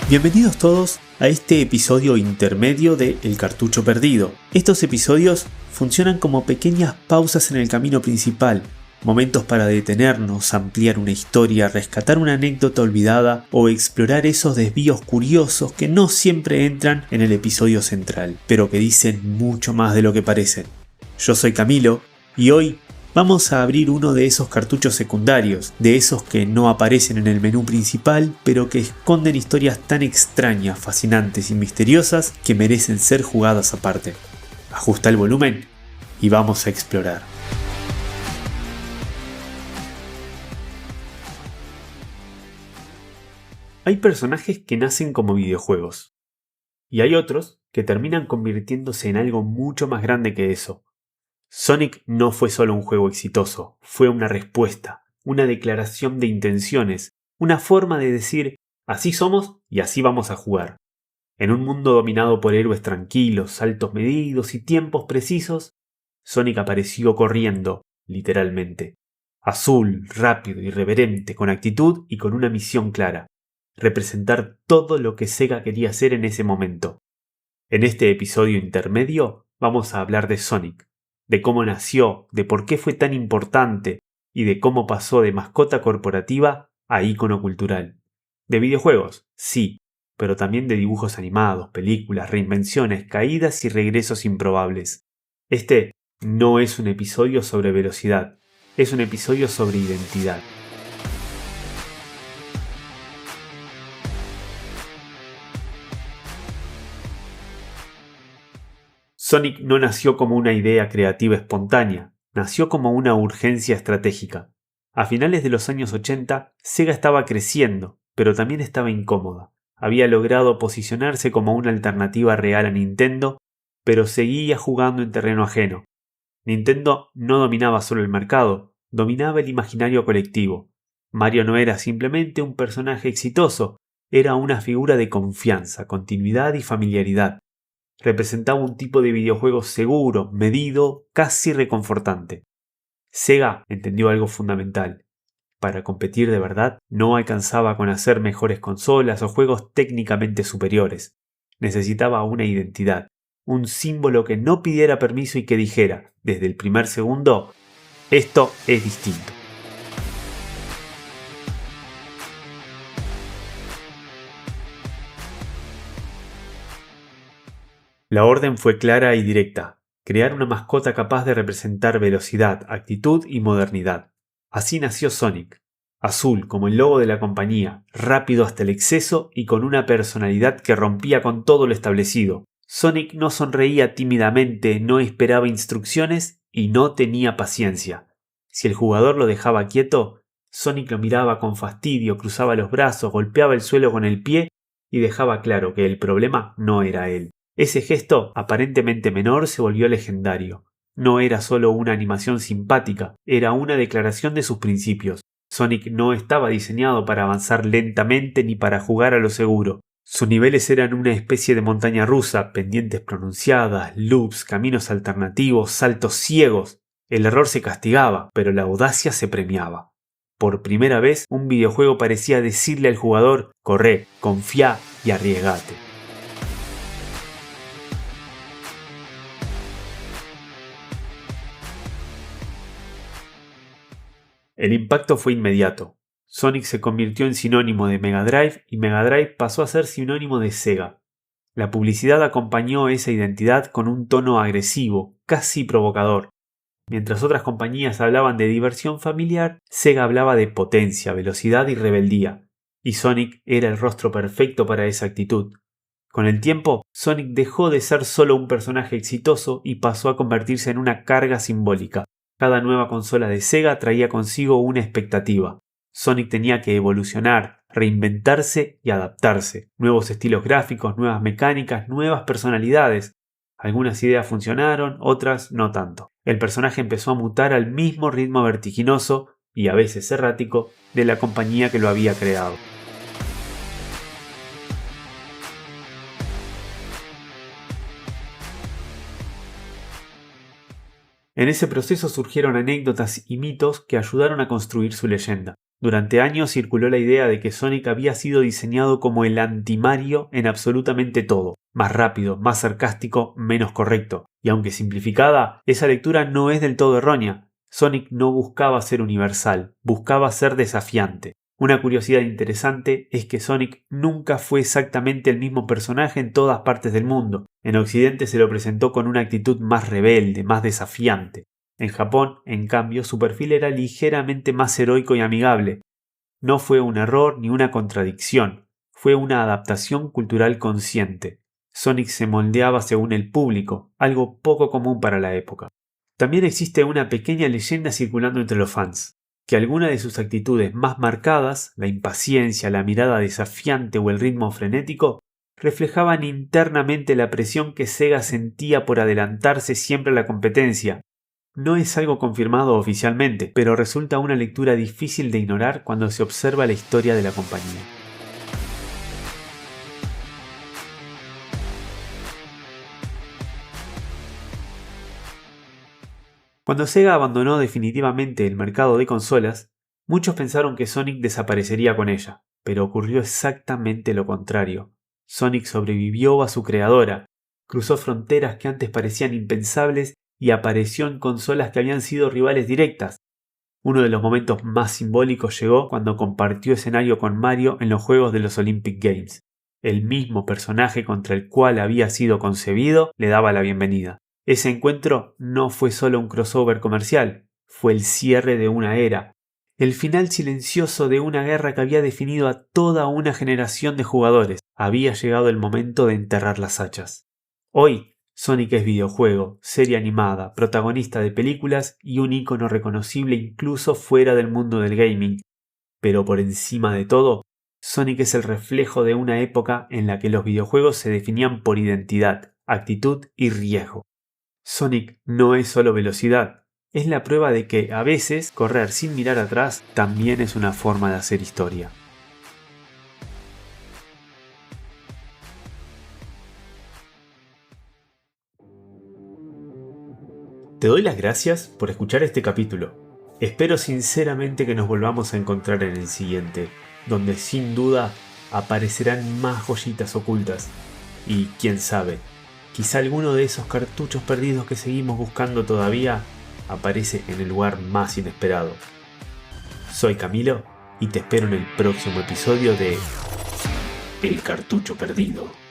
Bienvenidos todos a este episodio intermedio de El Cartucho Perdido. Estos episodios funcionan como pequeñas pausas en el camino principal, momentos para detenernos, ampliar una historia, rescatar una anécdota olvidada o explorar esos desvíos curiosos que no siempre entran en el episodio central, pero que dicen mucho más de lo que parecen. Yo soy Camilo y hoy vamos a abrir uno de esos cartuchos secundarios, de esos que no aparecen en el menú principal, pero que esconden historias tan extrañas, fascinantes y misteriosas que merecen ser jugadas aparte. Ajusta el volumen y vamos a explorar. Hay personajes que nacen como videojuegos, y hay otros que terminan convirtiéndose en algo mucho más grande que eso. Sonic no fue solo un juego exitoso, fue una respuesta, una declaración de intenciones, una forma de decir, así somos y así vamos a jugar. En un mundo dominado por héroes tranquilos, saltos medidos y tiempos precisos, Sonic apareció corriendo, literalmente. Azul, rápido, irreverente, con actitud y con una misión clara: representar todo lo que Sega quería hacer en ese momento. En este episodio intermedio vamos a hablar de Sonic, de cómo nació, de por qué fue tan importante y de cómo pasó de mascota corporativa a ícono cultural. De videojuegos, sí, pero también de dibujos animados, películas, reinvenciones, caídas y regresos improbables. Este no es un episodio sobre velocidad, es un episodio sobre identidad. Sonic no nació como una idea creativa espontánea, nació como una urgencia estratégica. A finales de los años 80, Sega estaba creciendo, pero también estaba incómoda. Había logrado posicionarse como una alternativa real a Nintendo, pero seguía jugando en terreno ajeno. Nintendo no dominaba solo el mercado, dominaba el imaginario colectivo. Mario no era simplemente un personaje exitoso, era una figura de confianza, continuidad y familiaridad. Representaba un tipo de videojuego seguro, medido, casi reconfortante. Sega entendió algo fundamental. Para competir de verdad, no alcanzaba con hacer mejores consolas o juegos técnicamente superiores. Necesitaba una identidad, un símbolo que no pidiera permiso y que dijera, desde el primer segundo, esto es distinto. La orden fue clara y directa: crear una mascota capaz de representar velocidad, actitud y modernidad. Así nació Sonic, azul como el logo de la compañía, rápido hasta el exceso y con una personalidad que rompía con todo lo establecido. Sonic no sonreía tímidamente, no esperaba instrucciones y no tenía paciencia. Si el jugador lo dejaba quieto, Sonic lo miraba con fastidio, cruzaba los brazos, golpeaba el suelo con el pie y dejaba claro que el problema no era él. Ese gesto, aparentemente menor, se volvió legendario. No era solo una animación simpática, era una declaración de sus principios. Sonic no estaba diseñado para avanzar lentamente ni para jugar a lo seguro. Sus niveles eran una especie de montaña rusa, pendientes pronunciadas, loops, caminos alternativos, saltos ciegos. El error se castigaba, pero la audacia se premiaba. Por primera vez, un videojuego parecía decirle al jugador: corre, confía y arriesgate. El impacto fue inmediato. Sonic se convirtió en sinónimo de Mega Drive y Mega Drive pasó a ser sinónimo de Sega. La publicidad acompañó esa identidad con un tono agresivo, casi provocador. Mientras otras compañías hablaban de diversión familiar, Sega hablaba de potencia, velocidad y rebeldía. Y Sonic era el rostro perfecto para esa actitud. Con el tiempo, Sonic dejó de ser solo un personaje exitoso y pasó a convertirse en una carga simbólica. Cada nueva consola de Sega traía consigo una expectativa. Sonic tenía que evolucionar, reinventarse y adaptarse. Nuevos estilos gráficos, nuevas mecánicas, nuevas personalidades. Algunas ideas funcionaron, otras no tanto. El personaje empezó a mutar al mismo ritmo vertiginoso, y a veces errático, de la compañía que lo había creado. En ese proceso surgieron anécdotas y mitos que ayudaron a construir su leyenda. Durante años circuló la idea de que Sonic había sido diseñado como el anti-Mario en absolutamente todo, más rápido, más sarcástico, menos correcto. Y aunque simplificada, esa lectura no es del todo errónea. Sonic no buscaba ser universal, buscaba ser desafiante. Una curiosidad interesante es que Sonic nunca fue exactamente el mismo personaje en todas partes del mundo. En Occidente se lo presentó con una actitud más rebelde, más desafiante. En Japón, en cambio, su perfil era ligeramente más heroico y amigable. No fue un error ni una contradicción, fue una adaptación cultural consciente. Sonic se moldeaba según el público, algo poco común para la época. También existe una pequeña leyenda circulando entre los fans, que alguna de sus actitudes más marcadas, la impaciencia, la mirada desafiante o el ritmo frenético, reflejaban internamente la presión que Sega sentía por adelantarse siempre a la competencia. No es algo confirmado oficialmente, pero resulta una lectura difícil de ignorar cuando se observa la historia de la compañía. Cuando Sega abandonó definitivamente el mercado de consolas, muchos pensaron que Sonic desaparecería con ella, pero ocurrió exactamente lo contrario. Sonic sobrevivió a su creadora, cruzó fronteras que antes parecían impensables y apareció en consolas que habían sido rivales directas. Uno de los momentos más simbólicos llegó cuando compartió escenario con Mario en los Juegos de los Olympic Games. El mismo personaje contra el cual había sido concebido le daba la bienvenida. Ese encuentro no fue solo un crossover comercial, fue el cierre de una era, el final silencioso de una guerra que había definido a toda una generación de jugadores. Había llegado el momento de enterrar las hachas. Hoy, Sonic es videojuego, serie animada, protagonista de películas y un ícono reconocible incluso fuera del mundo del gaming. Pero por encima de todo, Sonic es el reflejo de una época en la que los videojuegos se definían por identidad, actitud y riesgo. Sonic no es solo velocidad, es la prueba de que a veces correr sin mirar atrás también es una forma de hacer historia. Te doy las gracias por escuchar este capítulo. Espero sinceramente que nos volvamos a encontrar en el siguiente, donde sin duda aparecerán más joyitas ocultas. Y quién sabe, quizá alguno de esos cartuchos perdidos que seguimos buscando todavía aparece en el lugar más inesperado. Soy Camilo y te espero en el próximo episodio de El Cartucho Perdido.